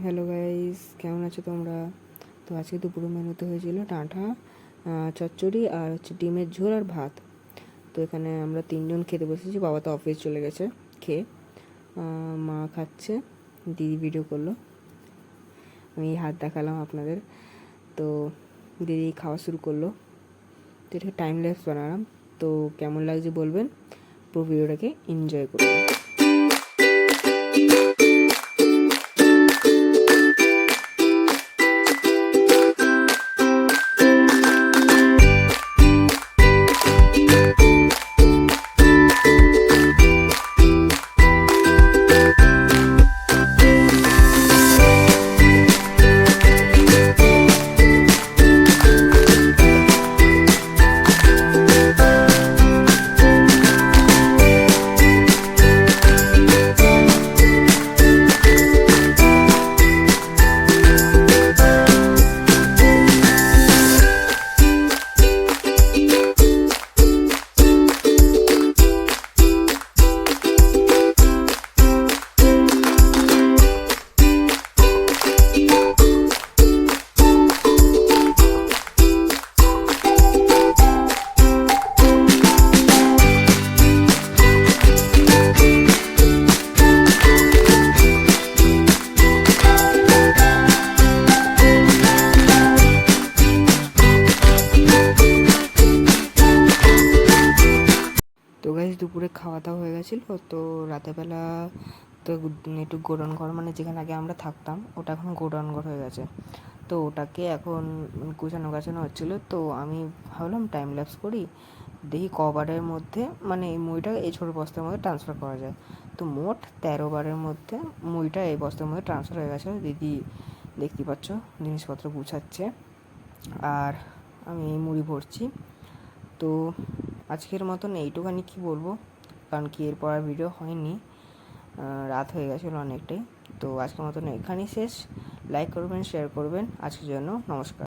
Hello guys, কেমন আছো তোমরা? তো আজকে দুপুরের মেনুতে হয়েছিল ডাঁটা, চচ্চড়ি আর ডিমের ঝোল আর ভাত। তো এখানে আমরা তিনজন খেতে বসেছি। বাবা তো অফিস চলে গেছে খেয়ে। মা খাচ্ছে, দিদি ভিডিও করলো, আমি হাত দেখালাম আপনাদের। তো দিদি খাওয়া শুরু করলো। তো এটাকে টাইম ল্যাপস বানালাম। তো কেমন লাগছে বলবেন, পুরো ভিডিওটাকে এনজয় করবেন। তো গাইস, দুপুরে খাওয়া দাওয়া হয়ে গেছিলো। তো রাতেরবেলা তো একটু গোডাউন ঘর, মানে যেখানে আগে আমরা থাকতাম ওটা এখন গোডাউন ঘর হয়ে গেছে। তো ওটাকে এখন গুছানো গাছানো হচ্ছিলো। তো আমি ভাবলাম টাইম ল্যাপস করি, দেখি কবারের মধ্যে মানে এই মুইটা এই ছোটো বস্তার মধ্যে ট্রান্সফার করা যায়। তো মোট 13 বারের মধ্যে মুইটা এই বস্তার মধ্যে ট্রান্সফার হয়ে গেছে। দিদি দেখতে পাচ্ছ জিনিসপত্র গুছাচ্ছে, আর আমি মুড়ি ভরছি। তো আজকের মতন এইটুখানি কি বলবো, কারণ কি এরপর আর ভিডিও হয়নি, রাত হয়ে গেছিলো অনেকটাই। তো আজকের মতন এখানেই শেষ। লাইক করবেন, শেয়ার করবেন। আজকের জন্য নমস্কার।